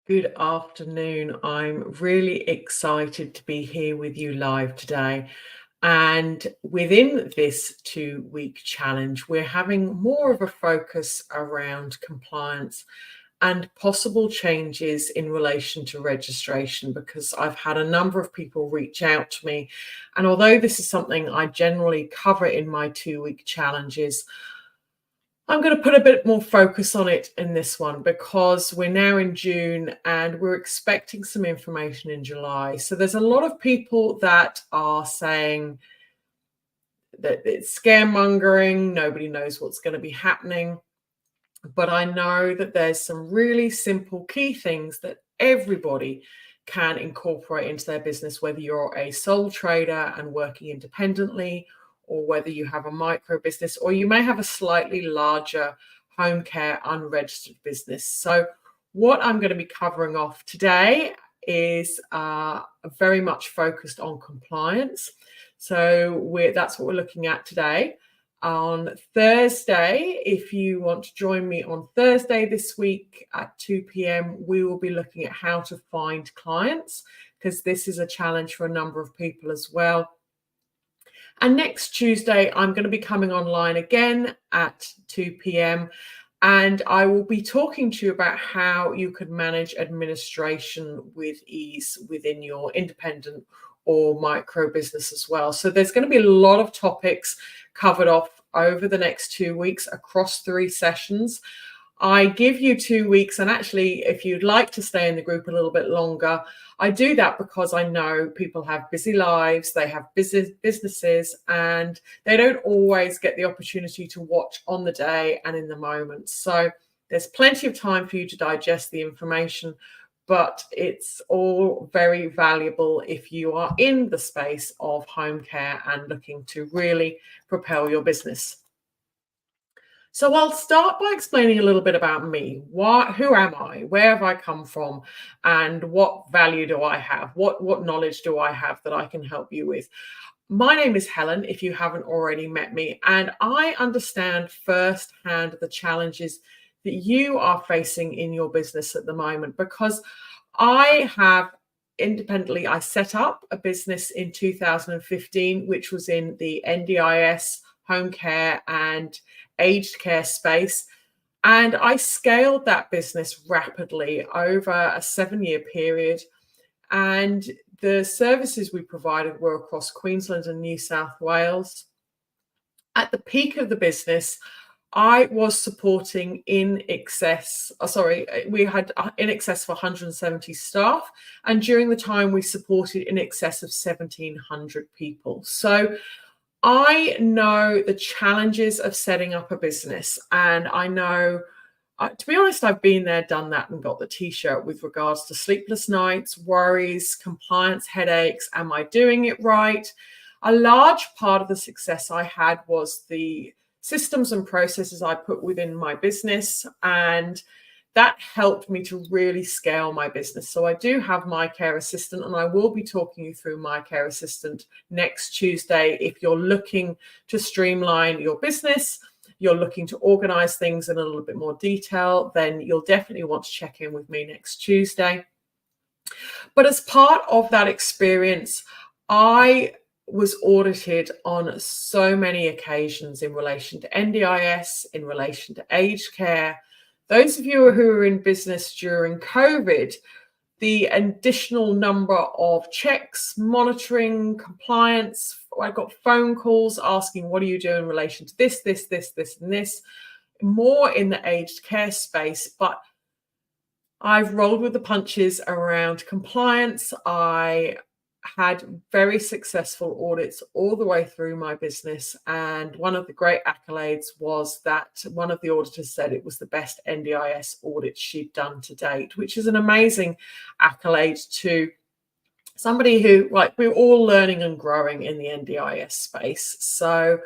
Good afternoon. I'm really excited to be here with you live today. And within this 2-week challenge, we're having more of a focus around compliance and possible changes in relation to registration, because I've had a number of people reach out to me. And although this is something I generally cover in my 2-week challenges, I'm going to put a bit more focus on it in this one because we're now in June and we're expecting some information in July. So there's a lot of people that are saying that it's scaremongering, nobody knows what's going to be happening. But I know that there's some really simple key things that everybody can incorporate into their business, whether you're a sole trader and working independently, or whether you have a micro business, or you may have a slightly larger home care unregistered business. So what I'm going to be covering off today is very much focused on compliance. So that's what we're looking at today. On Thursday, if you want to join me on Thursday this week at 2 p.m, we will be looking at how to find clients, because this is a challenge for a number of people as well. And next Tuesday, I'm going to be coming online again at 2 p.m. and I will be talking to you about how you could manage administration with ease within your independent or micro business as well. So there's going to be a lot of topics covered off over the next 2 weeks across 3 sessions. I give you 2 weeks, and actually, if you'd like to stay in the group a little bit longer, I do that because I know people have busy lives, they have businesses, and they don't always get the opportunity to watch on the day and in the moment. So there's plenty of time for you to digest the information, but it's all very valuable if you are in the space of home care and looking to really propel your business. So I'll start by explaining a little bit about me. Who am I? Where have I come from? And what value do I have? What knowledge do I have that I can help you with? My name is Helen, if you haven't already met me, and I understand firsthand the challenges that you are facing in your business at the moment, because I have I set up a business in 2015, which was in the NDIS, home care and aged care space. And I scaled that business rapidly over a 7-year period. And the services we provided were across Queensland and New South Wales. At the peak of the business, I was supporting we had in excess of 170 staff. And during the time, we supported in excess of 1,700 people. So I know the challenges of setting up a business, and I know, to be honest, I've been there, done that, and got the t-shirt with regards to sleepless nights, worries, compliance headaches. Am I doing it right? A large part of the success I had was the systems and processes I put within my business, and that helped me to really scale my business. So I do have My Care Assistant, and I will be talking you through My Care Assistant next Tuesday. If you're looking to streamline your business, you're looking to organize things in a little bit more detail, then you'll definitely want to check in with me next Tuesday. But as part of that experience, I was audited on so many occasions in relation to NDIS, in relation to aged care. Those of you who are in business during COVID, the additional number of checks, monitoring, compliance, I got phone calls asking, what are you doing in relation to this, and this, more in the aged care space. But I've rolled with the punches around compliance. I had very successful audits all the way through my business. And one of the great accolades was that one of the auditors said it was the best NDIS audit she'd done to date, which is an amazing accolade to somebody who, like, we're all learning and growing in the NDIS space. So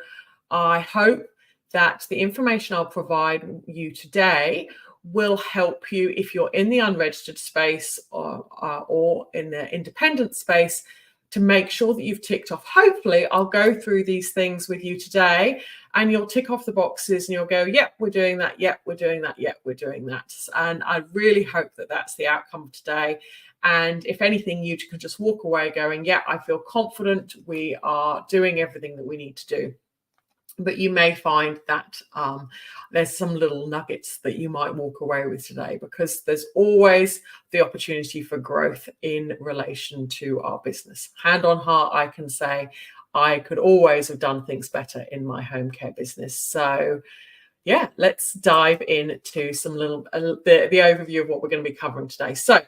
I hope that the information I'll provide you today will help you if you're in the unregistered space or in the independent space, to make sure that you've ticked off. Hopefully, I'll go through these things with you today and you'll tick off the boxes and you'll go, yep, we're doing that. Yep, we're doing that. Yep, we're doing that. And I really hope that that's the outcome of today. And if anything, you can just walk away going, yeah, I feel confident we are doing everything that we need to do. But you may find that there's some little nuggets that you might walk away with today, because there's always the opportunity for growth in relation to our business. Hand on heart, I can say I could always have done things better in my home care business. So yeah, let's dive into some the overview of what we're going to be covering today. So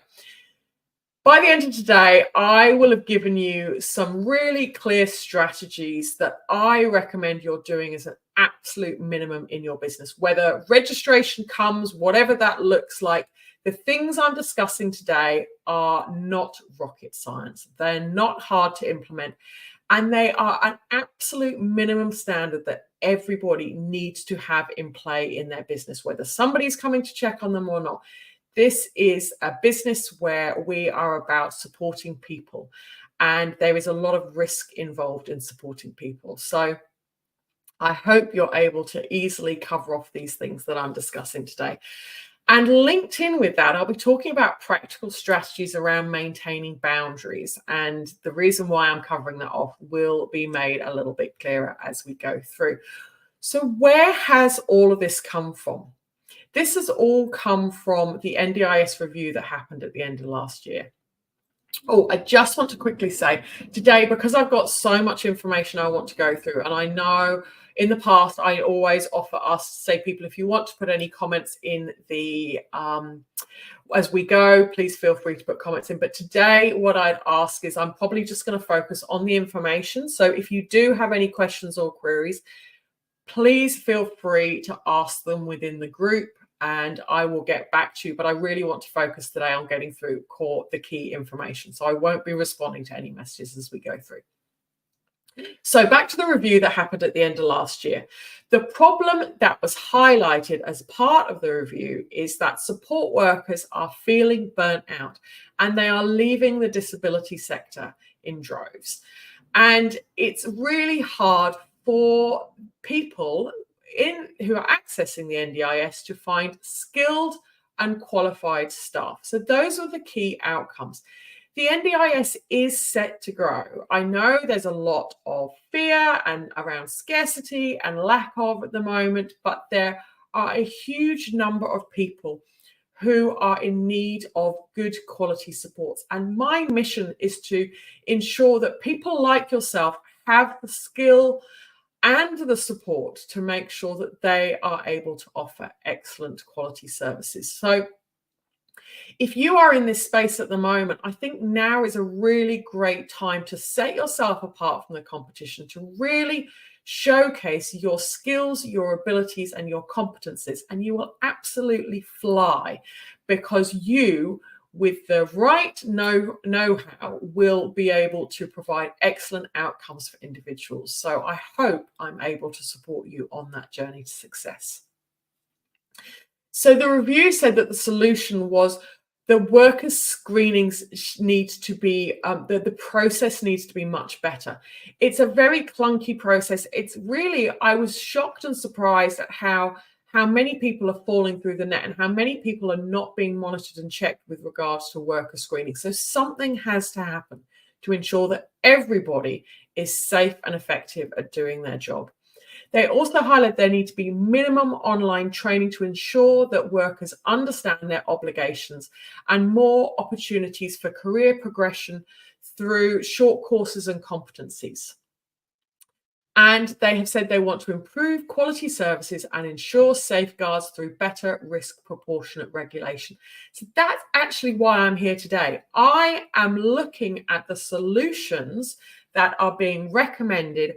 by the end of today, I will have given you some really clear strategies that I recommend you're doing as an absolute minimum in your business. Whether registration comes, whatever that looks like, the things I'm discussing today are not rocket science. They're not hard to implement, and they are an absolute minimum standard that everybody needs to have in play in their business, whether somebody's coming to check on them or not. This is a business where we are about supporting people, and there is a lot of risk involved in supporting people. So I hope you're able to easily cover off these things that I'm discussing today. And linked in with that, I'll be talking about practical strategies around maintaining boundaries. And the reason why I'm covering that off will be made a little bit clearer as we go through. So where has all of this come from? This has all come from the NDIS review that happened at the end of last year. Oh, I just want to quickly say today, because I've got so much information I want to go through, and I know in the past I always offer us, say, people, if you want to put any comments in the as we go, please feel free to put comments in. But today what I'd ask is, I'm probably just going to focus on the information. So if you do have any questions or queries, please feel free to ask them within the group and I will get back to you. But I really want to focus today on getting through the key information. So I won't be responding to any messages as we go through. So back to the review that happened at the end of last year. The problem that was highlighted as part of the review is that support workers are feeling burnt out and they are leaving the disability sector in droves. And it's really hard for people who are accessing the NDIS to find skilled and qualified staff. So those are the key outcomes. The NDIS is set to grow. I know there's a lot of fear and around scarcity and lack of at the moment, but there are a huge number of people who are in need of good quality supports. And my mission is to ensure that people like yourself have the skill and the support to make sure that they are able to offer excellent quality services. So if you are in this space at the moment, I think now is a really great time to set yourself apart from the competition, to really showcase your skills, your abilities, and your competencies, and you will absolutely fly, because you, with the right know-how, will be able to provide excellent outcomes for individuals. So I hope I'm able to support you on that journey to success. So the review said that the solution was the workers' screenings needs to be, the process needs to be much better. It's a very clunky process. It's really, I was shocked and surprised at how many people are falling through the net and how many people are not being monitored and checked with regards to worker screening. So something has to happen to ensure that everybody is safe and effective at doing their job. They also highlight there need to be minimum online training to ensure that workers understand their obligations, and more opportunities for career progression through short courses and competencies. And they have said they want to improve quality services and ensure safeguards through better risk proportionate regulation. So that's actually why I'm here today. I am looking at the solutions that are being recommended,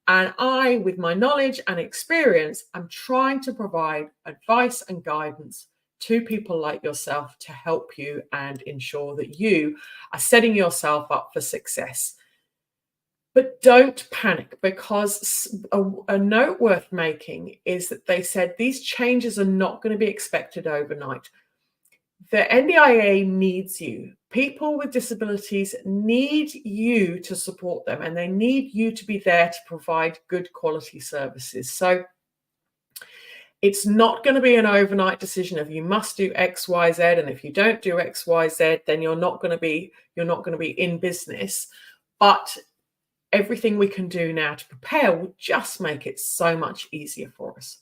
and I, with my knowledge and experience, am trying to provide advice and guidance to people like yourself to help you and ensure that you are setting yourself up for success. But don't panic, because a note worth making is that they said these changes are not going to be expected overnight. The NDIA needs you. People with disabilities need you to support them, and they need you to be there to provide good quality services. So it's not going to be an overnight decision of you must do X, Y, Z, and if you don't do X, Y, Z, then you're not going to be in business. But everything we can do now to prepare will just make it so much easier for us.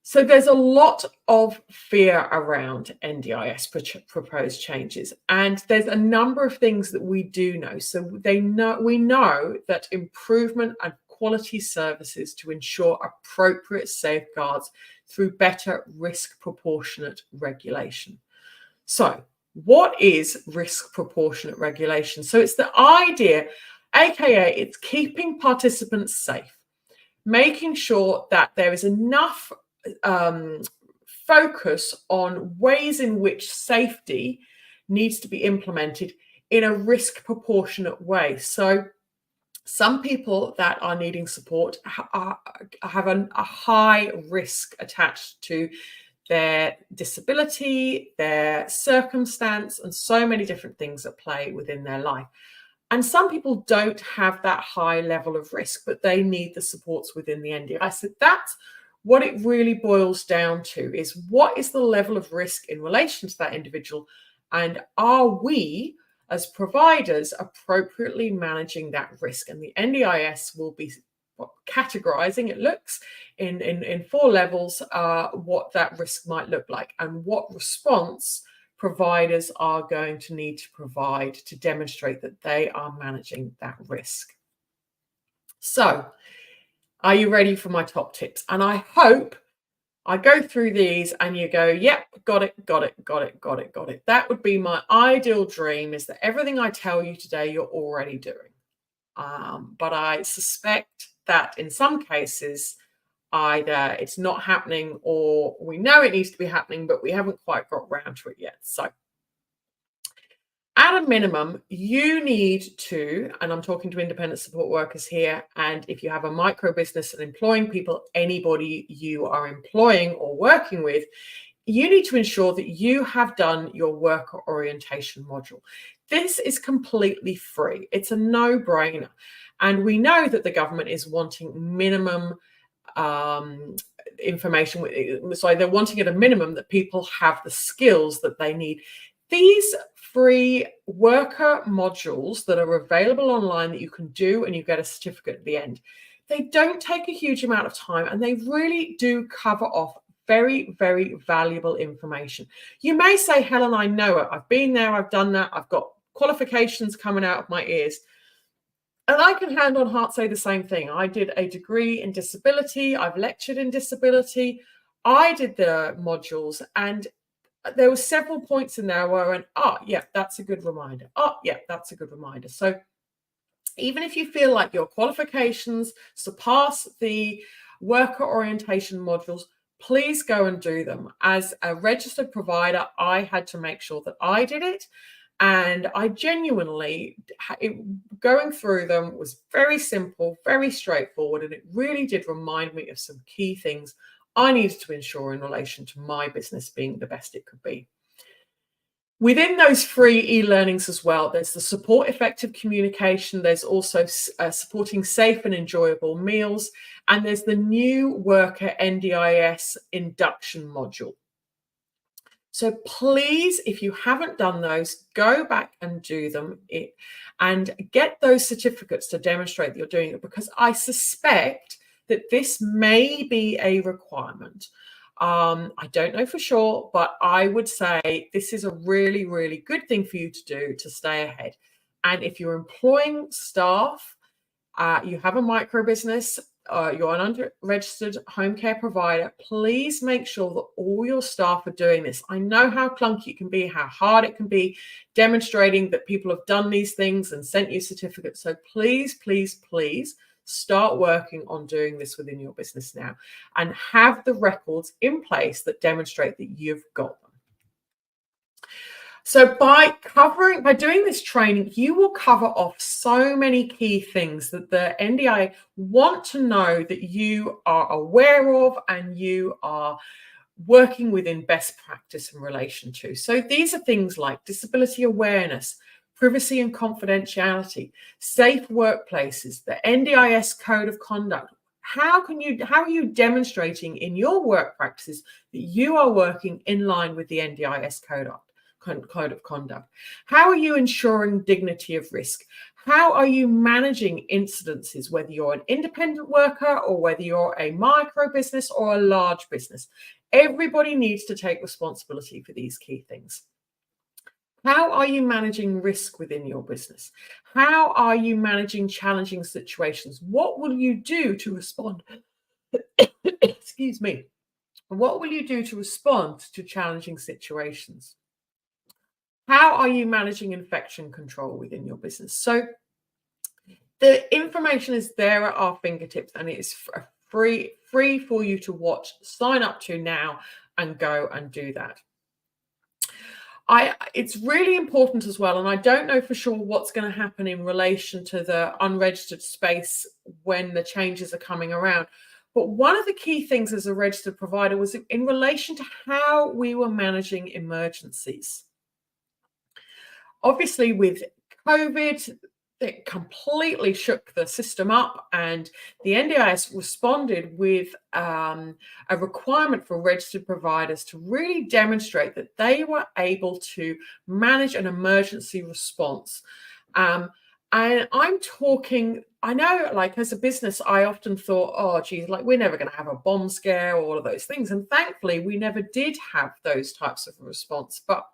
So there's a lot of fear around NDIS proposed changes, and there's a number of things that we do know. So we know that improvement and quality services to ensure appropriate safeguards through better risk proportionate regulation. So what is risk proportionate regulation? So it's the idea, aka it's keeping participants safe, making sure that there is enough focus on ways in which safety needs to be implemented in a risk proportionate way. So some people that are needing support have a high risk attached to their disability, their circumstance, and so many different things at play within their life. And some people don't have that high level of risk, but they need the supports within the NDIS. So that's what it really boils down to, is what is the level of risk in relation to that individual, and are we as providers appropriately managing that risk? And the NDIS will be categorizing, it looks, in 4 levels, what that risk might look like and what response providers are going to need to provide to demonstrate that they are managing that risk. So, are you ready for my top tips? And I hope I go through these and you go, yep, got it. That would be my ideal dream, is that everything I tell you today, you're already doing. But I suspect that in some cases, either it's not happening or we know it needs to be happening, but we haven't quite got round to it yet. So at a minimum, you need to, and I'm talking to independent support workers here, and if you have a micro business and employing people, anybody you are employing or working with, you need to ensure that you have done your worker orientation module. This is completely free. It's a no-brainer. And we know that the government is wanting minimum information. So they're wanting at a minimum that people have the skills that they need. These free worker modules that are available online that you can do and you get a certificate at the end, they don't take a huge amount of time, and they really do cover off very, very valuable information. You may say, Helen, I know it. I've been there. I've done that. I've got qualifications coming out of my ears. And I can hand on heart say the same thing. I did a degree in disability. I've lectured in disability. I did the modules, and there were several points in there where I went, oh, yeah, that's a good reminder. Oh, yeah, that's a good reminder. So even if you feel like your qualifications surpass the worker orientation modules, please go and do them. As a registered provider, I had to make sure that I did it. And I genuinely, going through them was very simple, very straightforward. And it really did remind me of some key things I needed to ensure in relation to my business being the best it could be. Within those free e-learnings as well, there's the support effective communication. There's also supporting safe and enjoyable meals. And there's the new worker NDIS induction module. So please, if you haven't done those, go back and do them and get those certificates to demonstrate that you're doing it, because I suspect that this may be a requirement. I don't know for sure, but I would say this is a really, really good thing for you to do to stay ahead. And if you're employing staff, you have a micro business, you're an unregistered home care provider, please make sure that all your staff are doing this. I know how clunky it can be, how hard it can be, demonstrating that people have done these things and sent you certificates. So please, please, please, start working on doing this within your business now and have the records in place that demonstrate that you've got them. So by doing this training, you will cover off so many key things that the NDIA want to know that you are aware of and you are working within best practice in relation to. So these are things like disability awareness, privacy and confidentiality, safe workplaces, the NDIS code of conduct. How are you demonstrating in your work practices that you are working in line with the NDIS code of conduct? How are you ensuring dignity of risk? How are you managing incidences, whether you're an independent worker or whether you're a micro business or a large business? Everybody needs to take responsibility for these key things. How are you managing risk within your business? How are you managing challenging situations? What will you do to respond? Excuse me. What will you do to respond to challenging situations? How are you managing infection control within your business? So the information is there at our fingertips, and it is free for you to watch. Sign up to now and go and do that. It's really important as well, and I don't know for sure what's going to happen in relation to the unregistered space when the changes are coming around. But one of the key things as a registered provider was in relation to how we were managing emergencies. Obviously, with COVID, it completely shook the system up, and the NDIS responded with a requirement for registered providers to really demonstrate that they were able to manage an emergency response. And I'm talking, I know, like as a business, I often thought, oh, geez, like we're never going to have a bomb scare or all of those things. And thankfully, we never did have those types of response. But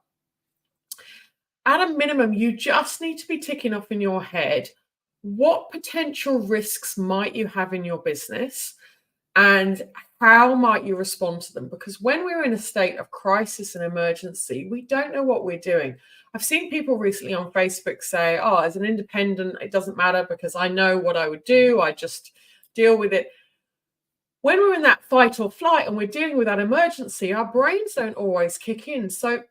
at a minimum, you just need to be ticking off in your head what potential risks might you have in your business and how might you respond to them? Because when we're in a state of crisis and emergency, we don't know what we're doing. I've seen people recently on Facebook say, oh, as an independent, it doesn't matter because I know what I would do. I just deal with it. When we're in that fight or flight and we're dealing with that emergency, our brains don't always kick in. So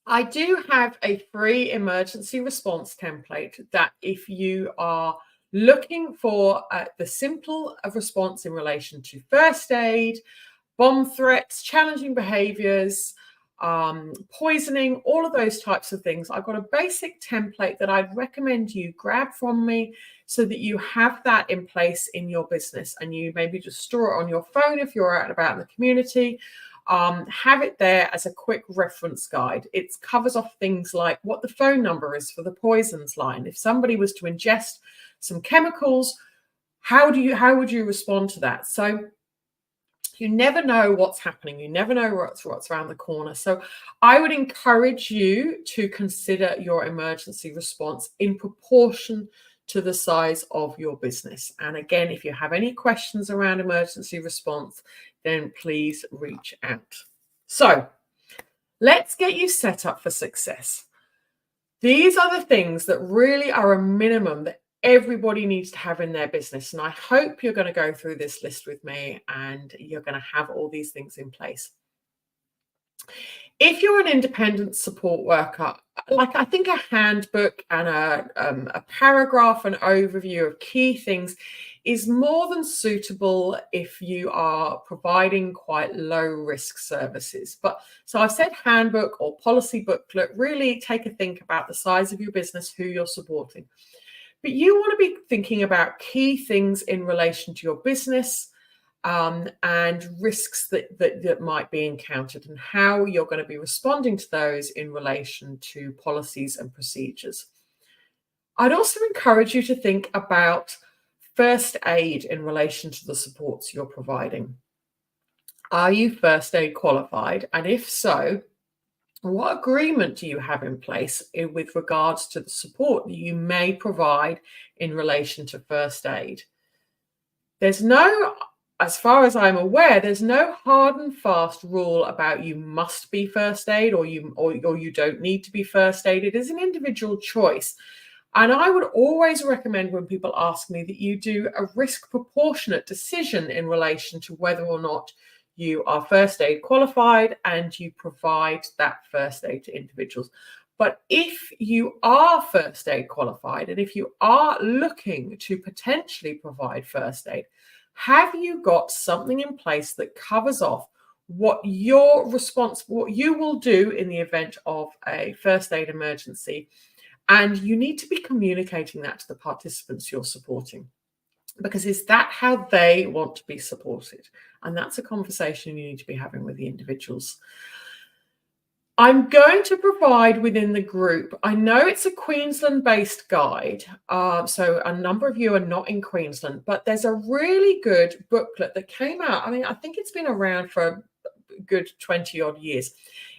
I do have a free emergency response template that if you are looking for the simple response in relation to first aid, bomb threats, challenging behaviors, poisoning, all of those types of things, I've got a basic template that I'd recommend you grab from me so that you have that in place in your business, and you maybe just store it on your phone if you're out and about in the community. Have it there as a quick reference guide. It covers off things like what the phone number is for the poisons line. If somebody was to ingest some chemicals, how would you respond to that? So you never know what's happening. You never know what's around the corner. So I would encourage you to consider your emergency response in proportion to the size of your business. And again, if you have any questions around emergency response, then please reach out. So let's get you set up for success. These are the things that really are a minimum that everybody needs to have in their business. And I hope you're going to go through this list with me and you're going to have all these things in place. If you're an independent support worker, like I think a handbook and a paragraph, an overview of key things is more than suitable if you are providing quite low risk services. But so I've said handbook or policy booklet, really take a think about the size of your business, who you're supporting. But you want to be thinking about key things in relation to your business and risks that might be encountered and how you're going to be responding to those in relation to policies and procedures. I'd also encourage you to think about first aid in relation to the supports you're providing. Are you first aid qualified? And if so, what agreement do you have in place with regards to the support that you may provide in relation to first aid? There's no, as far as I'm aware, there's no hard and fast rule about you must be first aid or you don't need to be first aid. It is an individual choice. And I would always recommend when people ask me that you do a risk proportionate decision in relation to whether or not you are first aid qualified and you provide that first aid to individuals. But if you are first aid qualified and if you are looking to potentially provide first aid, have you got something in place that covers off what what you will do in the event of a first aid emergency. And you need to be communicating that to the participants you're supporting, because is that how they want to be supported? And that's a conversation you need to be having with the individuals. I'm going to provide within the group, I know it's a Queensland-based guide, so a number of you are not in Queensland, but there's a really good booklet that came out. I mean, I think it's been around for a good 20 odd years.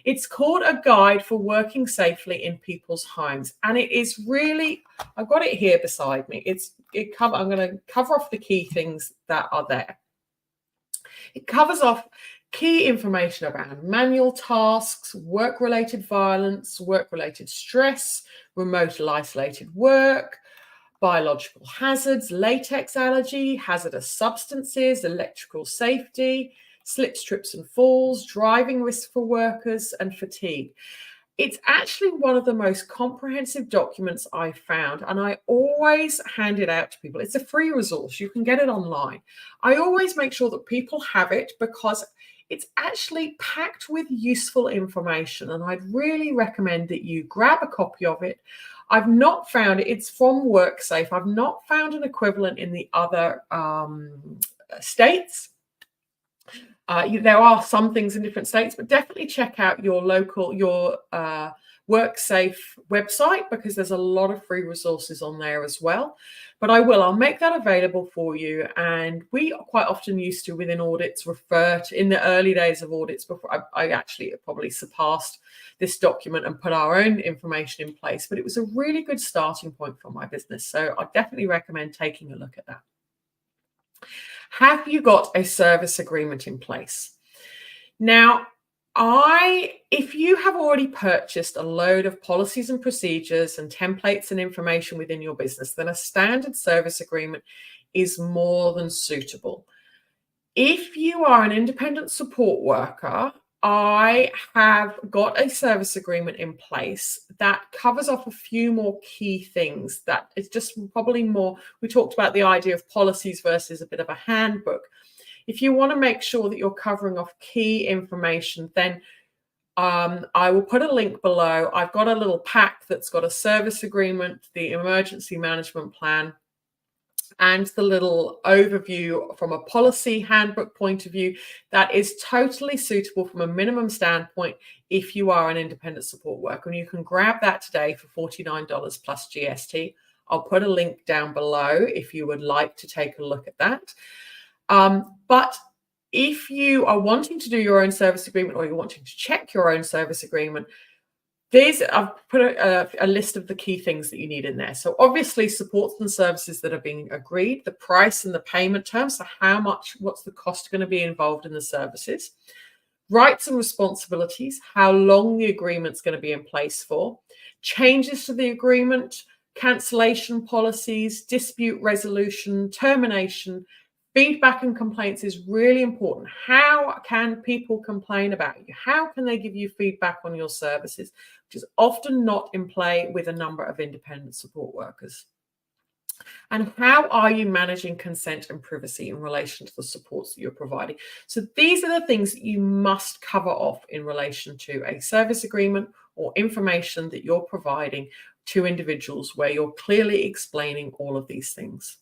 It's called A Guide for Working Safely in People's Homes, and it is really, I've got it here beside me. I'm going to cover off the key things that are there. It covers off key information around manual tasks, work-related violence, work-related stress, remote and isolated work, biological hazards, latex allergy, hazardous substances, electrical safety, slips, trips and falls, driving risk for workers, and fatigue. It's actually one of the most comprehensive documents I've found, and I always hand it out to people. It's a free resource. You can get it online. I always make sure that people have it because it's actually packed with useful information, and I'd really recommend that you grab a copy of it. I've not found it. It's from WorkSafe. I've not found an equivalent in the other states. There are some things in different states, but definitely check out your local, your WorkSafe website, because there's a lot of free resources on there as well. But I'll make that available for you. And we quite often used to, within audits, refer to, in the early days of audits, before I actually probably surpassed this document and put our own information in place. But it was a really good starting point for my business. So I definitely recommend taking a look at that. Have you got a service agreement in place? Now, if you have already purchased a load of policies and procedures and templates and information within your business, then a standard service agreement is more than suitable. If you are an independent support worker, I have got a service agreement in place that covers off a few more key things. That is just probably more, we talked about the idea of policies versus a bit of a handbook. If you want to make sure that you're covering off key information, then I will put a link below. I've got a little pack that's got a service agreement, the emergency management plan, and the little overview from a policy handbook point of view that is totally suitable from a minimum standpoint if you are an independent support worker. And you can grab that today for $49 plus GST. I'll put a link down below if you would like to take a look at that. But if you are wanting to do your own service agreement, or you're wanting to check your own service agreement, I've put a list of the key things that you need in there. So obviously supports and services that are being agreed, the price and the payment terms, so what's the cost going to be involved in the services, rights and responsibilities, how long the agreement's going to be in place for, changes to the agreement, cancellation policies, dispute resolution, termination. Feedback and complaints is really important. How can people complain about you? How can they give you feedback on your services, which is often not in play with a number of independent support workers? And how are you managing consent and privacy in relation to the supports that you're providing? So these are the things that you must cover off in relation to a service agreement or information that you're providing to individuals, where you're clearly explaining all of these things.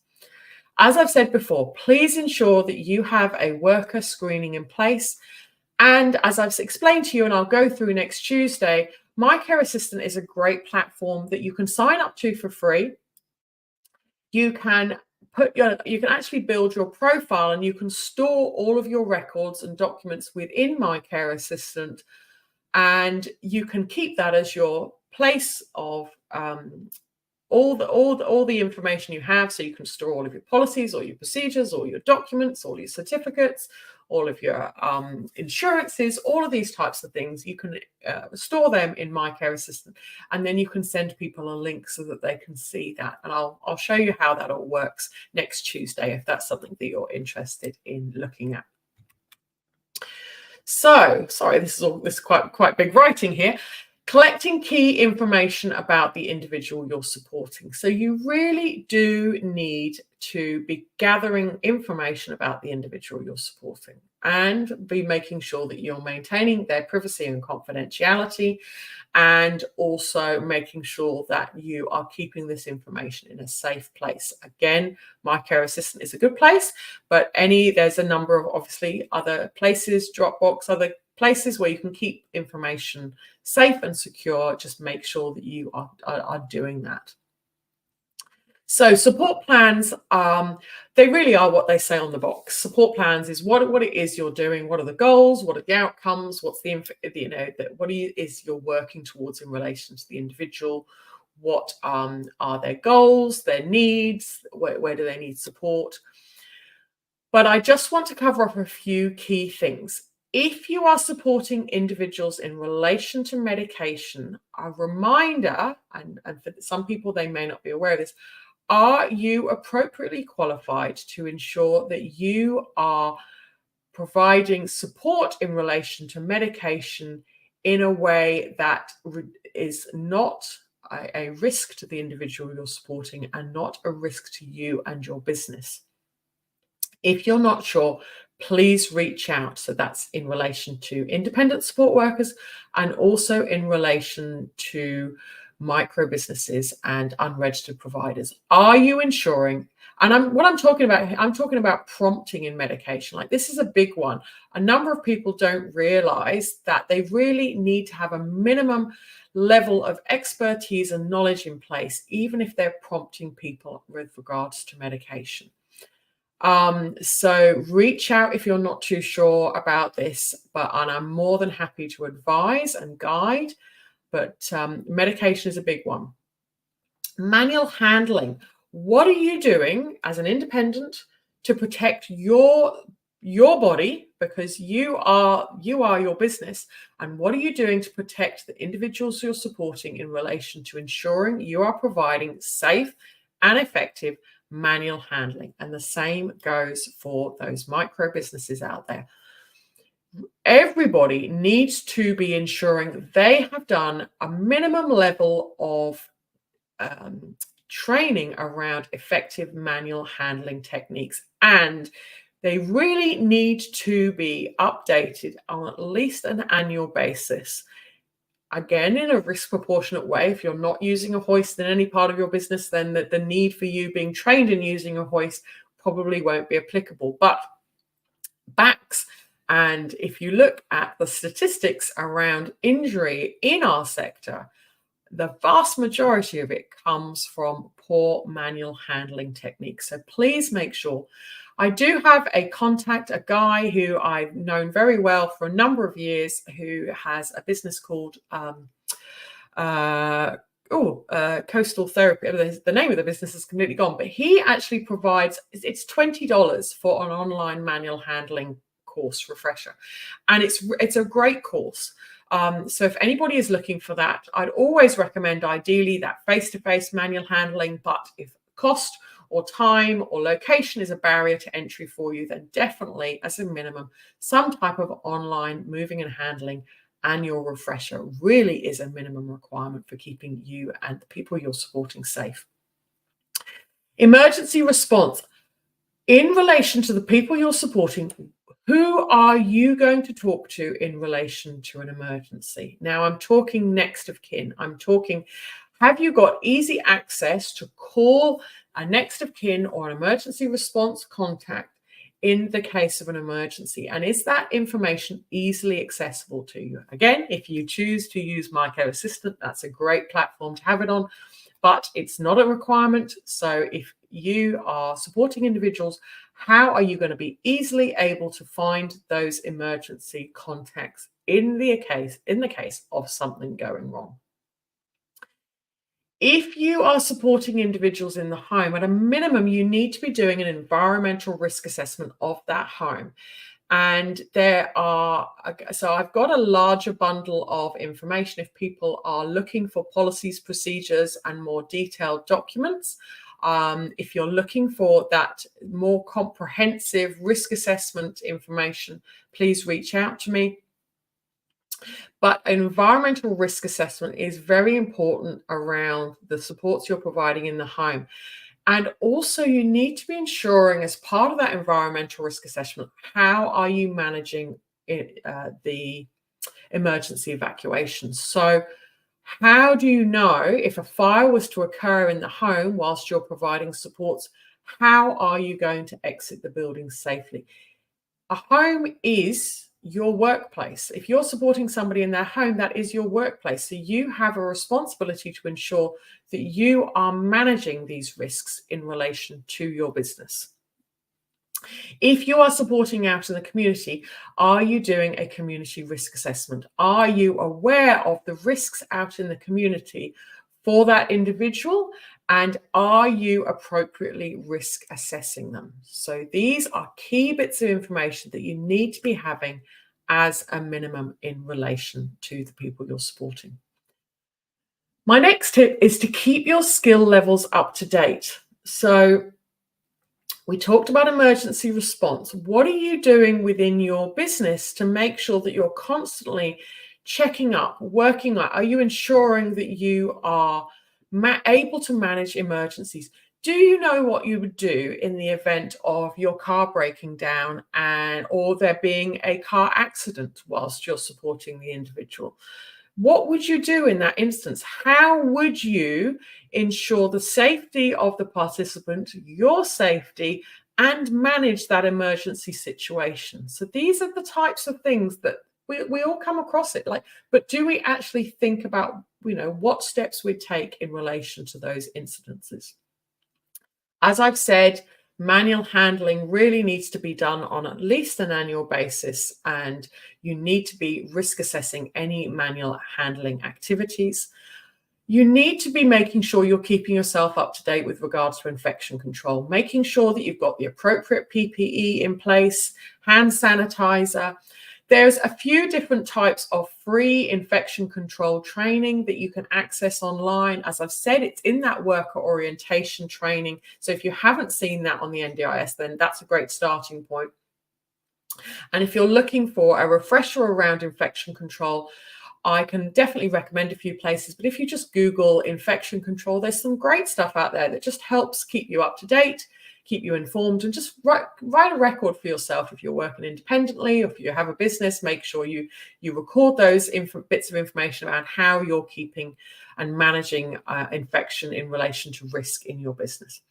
As I've said before, please ensure that you have a worker screening in place. And as I've explained to you, and I'll go through next Tuesday, My Care Assistant is a great platform that you can sign up to for free. You can actually build your profile, and you can store all of your records and documents within My Care Assistant, and you can keep that as your place of all the information you have. So you can store all of your policies, all your procedures, all your documents, all your certificates, all of your insurances, all of these types of things. You can store them in My Care Assistant, and then you can send people a link so that they can see that. And I'll show you how that all works next Tuesday, if that's something that you're interested in looking at. So, sorry, this is quite big writing here. Collecting key information about the individual you're supporting. So you really do need to be gathering information about the individual you're supporting. and be making sure that you're maintaining their privacy and confidentiality, and also making sure that you are keeping this information in a safe place. Again, My Care Assistant is a good place, but there's a number of obviously other places, Dropbox, other places where you can keep information safe and secure. Just make sure that you are doing that. So support plans, they really are what they say on the box. Support plans is what it is you're doing. What are the goals? What are the outcomes? What's is you're working towards in relation to the individual? What are their goals, their needs? Where do they need support? But I just want to cover off a few key things. If you are supporting individuals in relation to medication, a reminder, and for some people, they may not be aware of this, are you appropriately qualified to ensure that you are providing support in relation to medication in a way that is not a risk to the individual you're supporting and not a risk to you and your business? If you're not sure, please reach out. So that's in relation to independent support workers and also in relation to micro businesses and unregistered providers. Are you ensuring, and I'm talking about prompting in medication. Like, this is a big one. A number of people don't realize that they really need to have a minimum level of expertise and knowledge in place, even if they're prompting people with regards to medication. So reach out if you're not too sure about this, and I'm more than happy to advise and guide. But medication is a big one. Manual handling. What are you doing as an independent to protect your body, because you are your business, and what are you doing to protect the individuals you're supporting in relation to ensuring you are providing safe and effective manual handling? And the same goes for those micro businesses out there. Everybody needs to be ensuring they have done a minimum level of training around effective manual handling techniques, and they really need to be updated on at least an annual basis. Again, in a risk proportionate way. If you're not using a hoist in any part of your business, then the need for you being trained in using a hoist probably won't be applicable. But backs, and if you look at the statistics around injury in our sector, the vast majority of it comes from poor manual handling techniques. So please make sure. I do have a guy who I've known very well for a number of years, who has a business called Coastal Therapy. The name of the business is completely gone, but he actually provides, it's $20 for an online manual handling course refresher, and it's a great course. So if anybody is looking for that, I'd always recommend ideally that face-to-face manual handling, but if cost or time or location is a barrier to entry for you, then definitely, as a minimum, some type of online moving and handling annual refresher really is a minimum requirement for keeping you and the people you're supporting safe. Emergency response. In relation to the people you're supporting, who are you going to talk to in relation to an emergency? Now, I'm talking next of kin. I'm talking, have you got easy access to call a next of kin or an emergency response contact in the case of an emergency? And is that information easily accessible to you? Again, if you choose to use My Care Assistant, that's a great platform to have it on, but it's not a requirement. So if you are supporting individuals, how are you going to be easily able to find those emergency contacts in the case of something going wrong? If you are supporting individuals in the home, at a minimum, you need to be doing an environmental risk assessment of that home. And so I've got a larger bundle of information if people are looking for policies, procedures, and more detailed documents. If you're looking for that more comprehensive risk assessment information, please reach out to me. But environmental risk assessment is very important around the supports you're providing in the home. And also, you need to be ensuring, as part of that environmental risk assessment, how are you managing the emergency evacuations? So, how do you know if a fire was to occur in the home whilst you're providing supports? How are you going to exit the building safely? A home is your workplace. If you're supporting somebody in their home, that is your workplace. So you have a responsibility to ensure that you are managing these risks in relation to your business. If you are supporting out in the community, are you doing a community risk assessment? Are you aware of the risks out in the community for that individual? And are you appropriately risk assessing them? So these are key bits of information that you need to be having as a minimum in relation to the people you're supporting. My next tip is to keep your skill levels up to date. So we talked about emergency response. What are you doing within your business to make sure that you're constantly checking up, working on? Are you ensuring that you are able to manage emergencies? Do you know what you would do in the event of your car breaking down or there being a car accident whilst you're supporting the individual? What would you do in that instance? How would you ensure the safety of the participant, your safety, and manage that emergency situation? So these are the types of things that we all come across it like, but do we actually think about, what steps we take in relation to those incidences? As I've said, manual handling really needs to be done on at least an annual basis, and you need to be risk assessing any manual handling activities. You need to be making sure you're keeping yourself up to date with regards to infection control, making sure that you've got the appropriate PPE in place, hand sanitizer. There's a few different types of free infection control training that you can access online. As I've said, it's in that worker orientation training. So if you haven't seen that on the NDIS, then that's a great starting point. And if you're looking for a refresher around infection control, I can definitely recommend a few places, but if you just Google infection control, there's some great stuff out there that just helps keep you up to date, keep you informed, and just write a record for yourself. If you're working independently or if you have a business, make sure you record those bits of information about how you're keeping and managing infection in relation to risk in your business.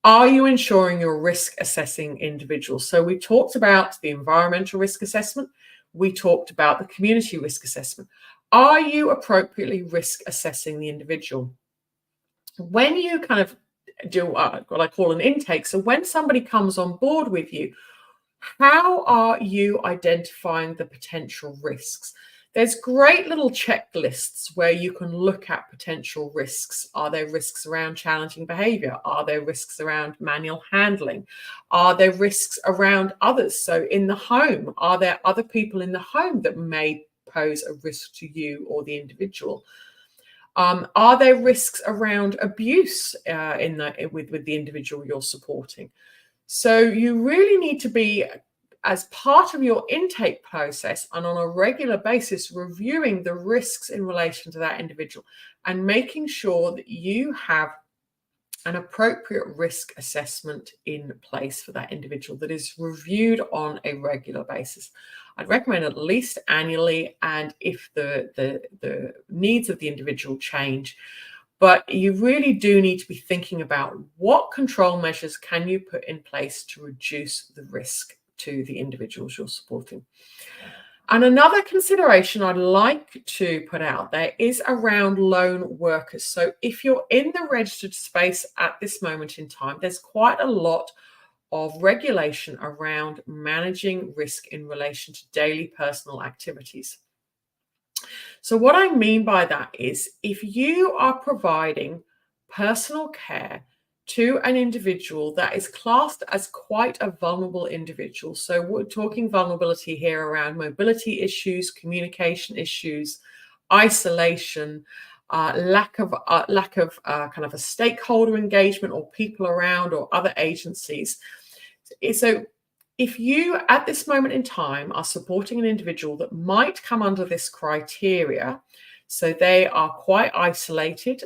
Are you ensuring you're risk assessing individuals? So we talked about the environmental risk assessment. We talked about the community risk assessment. Are you appropriately risk assessing the individual? When you kind of do what I call an intake, so when somebody comes on board with you, how are you identifying the potential risks? There's great little checklists where you can look at potential risks. Are there risks around challenging behavior? Are there risks around manual handling? Are there risks around others? So in the home, are there other people in the home that may pose a risk to you or the individual? Are there risks around abuse with the individual you're supporting? So you really need to be, as part of your intake process and on a regular basis, reviewing the risks in relation to that individual and making sure that you have an appropriate risk assessment in place for that individual that is reviewed on a regular basis. I'd recommend at least annually, and if the needs of the individual change. But you really do need to be thinking about what control measures can you put in place to reduce the risk to the individuals you're supporting. And another consideration I'd like to put out there is around lone workers. So if you're in the registered space at this moment in time, there's quite a lot of regulation around managing risk in relation to daily personal activities. So what I mean by that is, if you are providing personal care to an individual that is classed as quite a vulnerable individual, so we're talking vulnerability here around mobility issues, communication issues, isolation, lack of kind of a stakeholder engagement or people around or other agencies. So if you, at this moment in time, are supporting an individual that might come under this criteria, so they are quite isolated,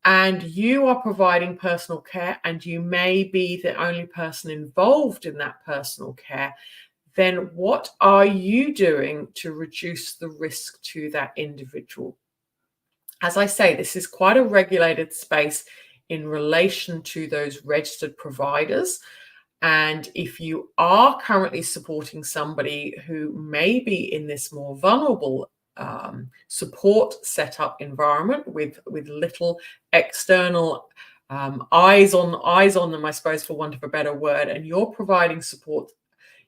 and you are providing personal care, and you may be the only person involved in that personal care, then what are you doing to reduce the risk to that individual? As I say, this is quite a regulated space in relation to those registered providers. And if you are currently supporting somebody who may be in this more vulnerable support setup environment with little external eyes on them, I suppose, for want of a better word, and you're providing support,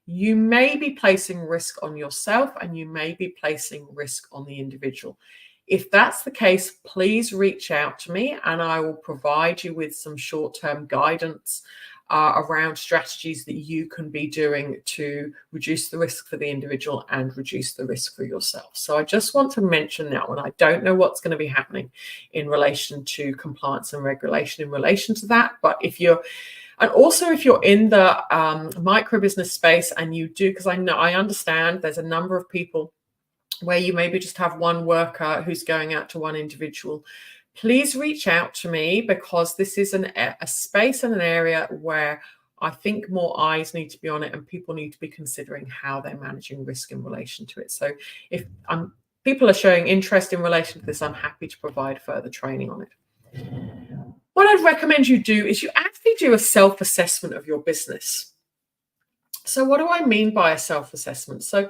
you may be placing risk on yourself, and you may be placing risk on the individual. If that's the case, please reach out to me and I will provide you with some short-term guidance around strategies that you can be doing to reduce the risk for the individual and reduce the risk for yourself. So I just want to mention that one. I don't know what's going to be happening in relation to compliance and regulation in relation to that, but if you're in the micro business space and you do, because I understand there's a number of people where you maybe just have one worker who's going out to one individual, please reach out to me, because this is a space and an area where I think more eyes need to be on it, and people need to be considering how they're managing risk in relation to it. So if people are showing interest in relation to this, I'm happy to provide further training on it. What I'd recommend you do is you actually do a self-assessment of your business. So what do I mean by a self-assessment? So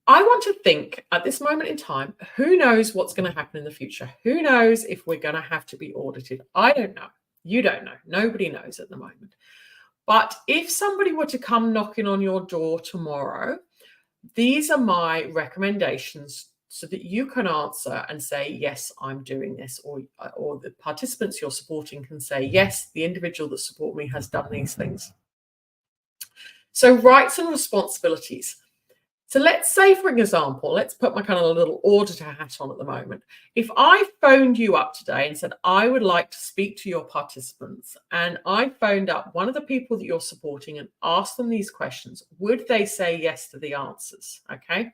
I want to think at this moment in time, who knows what's going to happen in the future? Who knows if we're going to have to be audited? I don't know. You don't know. Nobody knows at the moment. But if somebody were to come knocking on your door tomorrow, these are my recommendations so that you can answer and say, yes, I'm doing this, or the participants you're supporting can say, yes, the individual that support me has done these things. So rights and responsibilities. So let's say, for example, let's put my kind of little auditor hat on at the moment. If I phoned you up today and said, I would like to speak to your participants, and I phoned up one of the people that you're supporting and asked them these questions, would they say yes to the answers? Okay.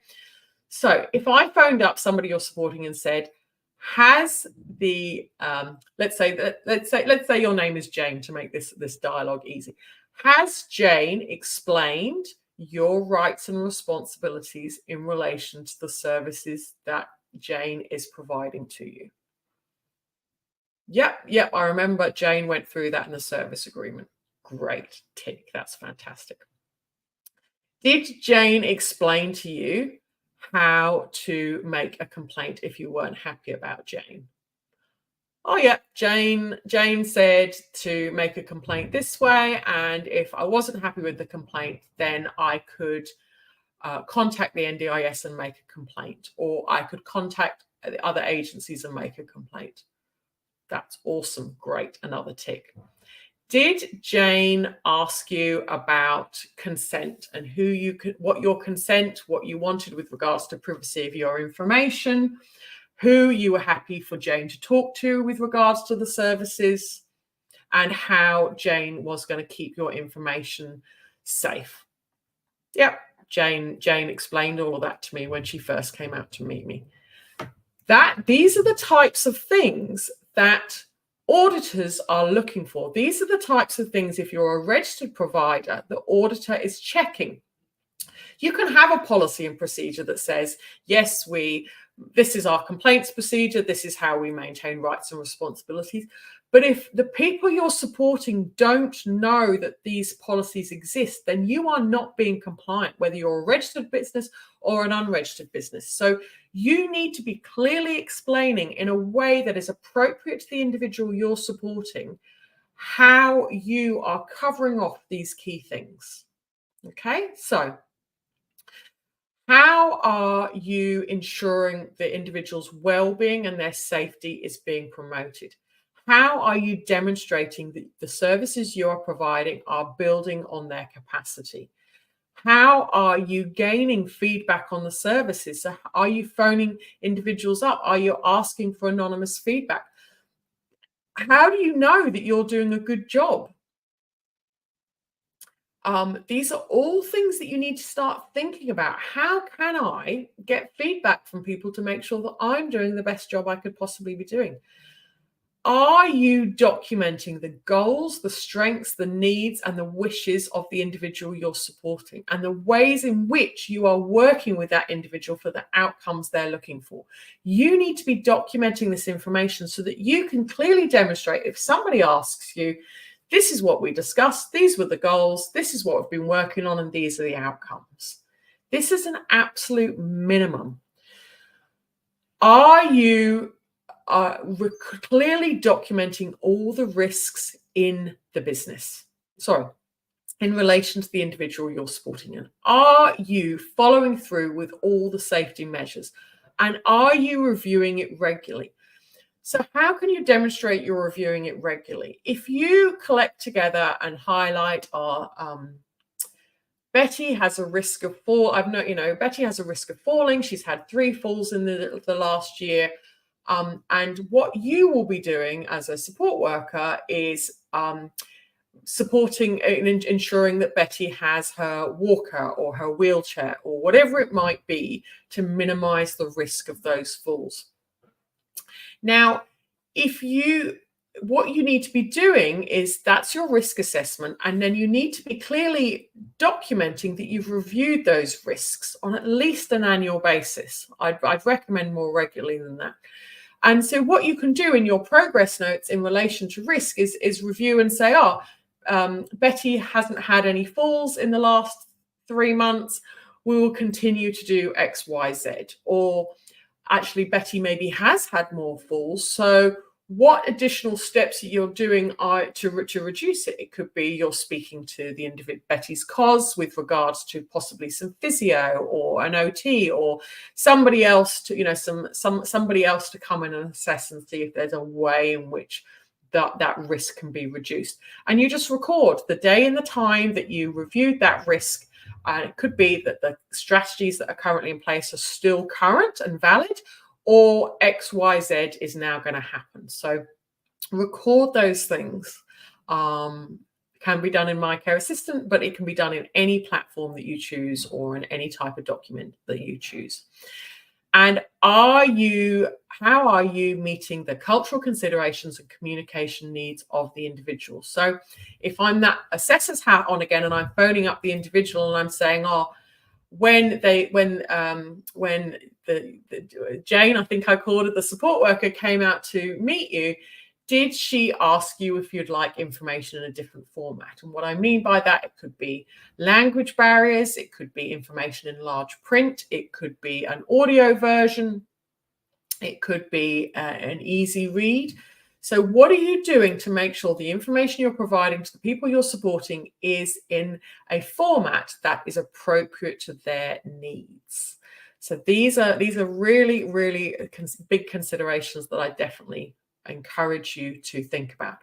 So if I phoned up somebody you're supporting and said, has the, let's say your name is Jane to make this dialogue easy. Has Jane explained your rights and responsibilities in relation to the services that Jane is providing to you? Yep, I remember Jane went through that in the service agreement. Great, tick, that's fantastic. Did Jane explain to you how to make a complaint if you weren't happy about Jane? Oh yeah, Jane said to make a complaint this way, and if I wasn't happy with the complaint, then I could contact the NDIS and make a complaint, or I could contact the other agencies and make a complaint. That's awesome, great, another tick. Did Jane ask you about consent and what your consent, what you wanted with regards to privacy of your information, who you were happy for Jane to talk to with regards to the services, and how Jane was going to keep your information safe? Yep, Jane explained all of that to me when she first came out to meet me. These are the types of things that auditors are looking for. These are the types of things, if you're a registered provider, the auditor is checking. You can have a policy and procedure that says, yes, this is our complaints procedure, this is how we maintain rights and responsibilities. But if the people you're supporting don't know that these policies exist, then you are not being compliant, whether you're a registered business or an unregistered business. So you need to be clearly explaining in a way that is appropriate to the individual you're supporting how you are covering off these key things. Okay, so how are you ensuring the individual's well-being and their safety is being promoted? How are you demonstrating that the services you are providing are building on their capacity? How are you gaining feedback on the services? So are you phoning individuals up? Are you asking for anonymous feedback? How do you know that you're doing a good job? These are all things that you need to start thinking about. How can I get feedback from people to make sure that I'm doing the best job I could possibly be doing? are you documenting the goals, the strengths, the needs, and the wishes of the individual you're supporting, and the ways in which you are working with that individual for the outcomes they're looking for? You need to be documenting this information so that you can clearly demonstrate, if somebody asks you, this is what we discussed, these were the goals, this is what we've been working on, and these are the outcomes. This is an absolute minimum. Are you clearly documenting all the risks in the business? Sorry, in relation to the individual you're supporting in. Are you following through with all the safety measures? And are you reviewing it regularly? So how can you demonstrate you're reviewing it regularly? If you collect together and highlight Betty has a risk of fall. Betty has a risk of falling. She's had 3 falls in the last year. And what you will be doing as a support worker is supporting and ensuring that Betty has her walker or her wheelchair or whatever it might be to minimize the risk of those falls. Now, what you need to be doing is that's your risk assessment, and then you need to be clearly documenting that you've reviewed those risks on at least an annual basis. I'd recommend more regularly than that. And so what you can do in your progress notes in relation to risk is review and say, Betty hasn't had any falls in the last 3 months. We will continue to do X, Y, Z. Or actually, Betty maybe has had more falls. So what additional steps you're doing to reduce it? It could be you're speaking to the individual, Betty's cause, with regards to possibly some physio or an OT or somebody else to somebody else to come in and assess and see if there's a way in which that risk can be reduced. And you just record the day and the time that you reviewed that risk. And it could be that the strategies that are currently in place are still current and valid, or X, Y, Z is now going to happen. So record those things. Can be done in My Care Assistant, but it can be done in any platform that you choose or in any type of document that you choose. And how are you meeting the cultural considerations and communication needs of the individual? So if I'm that assessor's hat on again and I'm phoning up the individual and I'm saying, when Jane, I think I called it, the support worker, came out to meet you, did she ask you if you'd like information in a different format? And what I mean by that, it could be language barriers, it could be information in large print, it could be an audio version, it could be an easy read. So what are you doing to make sure the information you're providing to the people you're supporting is in a format that is appropriate to their needs? So these are really, really big considerations that I definitely encourage you to think about.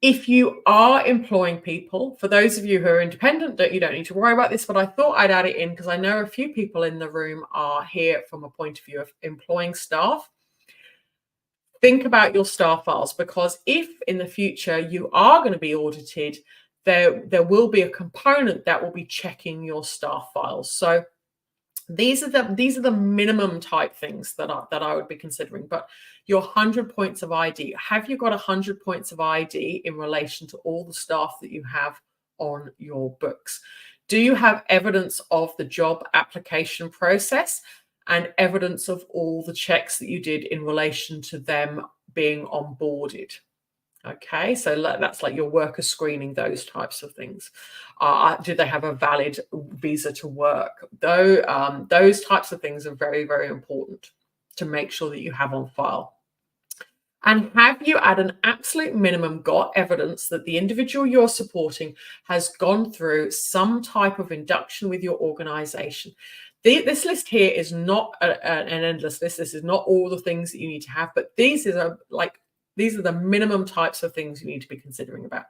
If you are employing people, for those of you who are independent, you don't need to worry about this, but I thought I'd add it in because I know a few people in the room are here from a point of view of employing staff. Think about your staff files, because if in the future you are going to be audited, there will be a component that will be checking your staff files. So these are the minimum type things that I would be considering. But your 100 points of ID, have you got 100 points of ID in relation to all the staff that you have on your books? Do you have evidence of the job application process and evidence of all the checks that you did in relation to them being onboarded? Okay, so that's like your worker screening, those types of things. Do they have a valid visa to work? Though those types of things are very, very important to make sure that you have on file. And have you, at an absolute minimum, got evidence that the individual you're supporting has gone through some type of induction with your organization? This list here is not an endless list. This is not all the things that you need to have, but these are the minimum types of things you need to be considering about.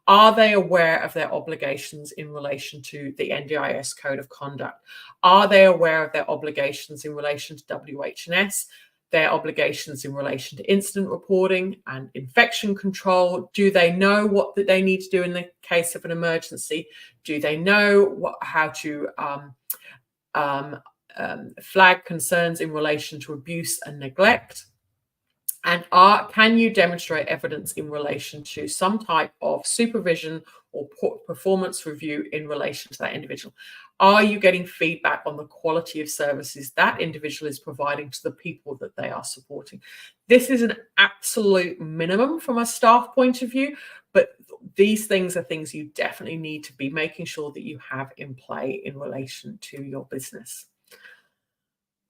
Are they aware of their obligations in relation to the NDIS Code of Conduct? Are they aware of their obligations in relation to WH&S, their obligations in relation to incident reporting and infection control? Do they know what they need to do in the case of an emergency? Do they know how to flag concerns in relation to abuse and neglect? And can you demonstrate evidence in relation to some type of supervision or performance review in relation to that individual? Are you getting feedback on the quality of services that individual is providing to the people that they are supporting? This is an absolute minimum from a staff point of view, but these things are things you definitely need to be making sure that you have in play in relation to your business.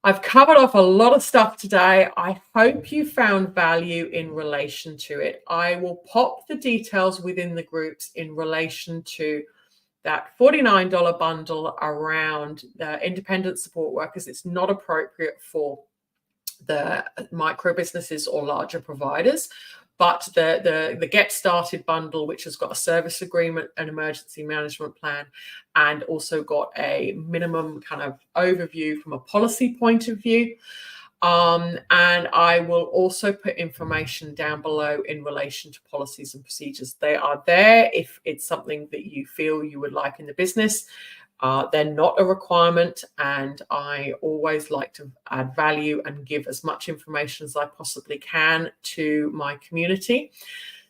I've covered off a lot of stuff today. I hope you found value in relation to it. I will pop the details within the groups in relation to that $49 bundle around independent support workers. It's not appropriate for the micro businesses or larger providers. But the Get Started bundle, which has got a service agreement, an emergency management plan, and also got a minimum kind of overview from a policy point of view. And I will also put information down below in relation to policies and procedures. They are there if it's something that you feel you would like in the business. They're not a requirement, and I always like to add value and give as much information as I possibly can to my community.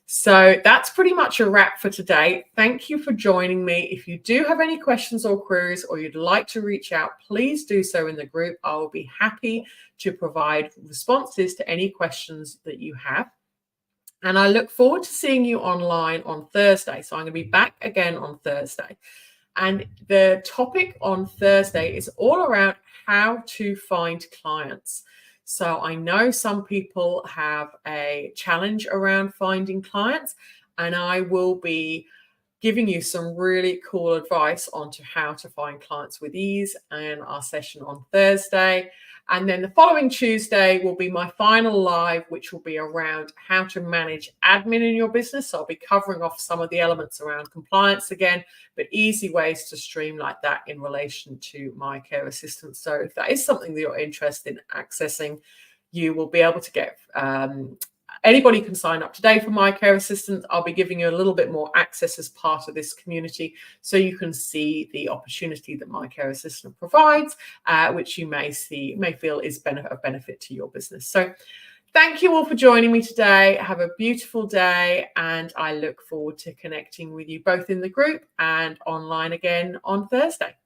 So that's pretty much a wrap for today. Thank you for joining me. If you do have any questions or queries, or you'd like to reach out, please do so in the group. I will be happy to provide responses to any questions that you have. And I look forward to seeing you online on Thursday. So I'm going to be back again on Thursday. And the topic on Thursday is all around how to find clients. So I know some people have a challenge around finding clients, and I will be giving you some really cool advice onto how to find clients with ease in our session on Thursday. And then the following Tuesday will be my final live, which will be around how to manage admin in your business. So I'll be covering off some of the elements around compliance again, but easy ways to streamline that in relation to My Care Assistant. So if that is something that you're interested in accessing, you will be able to get anybody can sign up today for My Care Assistant. I'll be giving you a little bit more access as part of this community, so you can see the opportunity that My Care Assistant provides, which you may feel is of benefit to your business. So thank you all for joining me today. Have a beautiful day, and I look forward to connecting with you both in the group and online again on Thursday.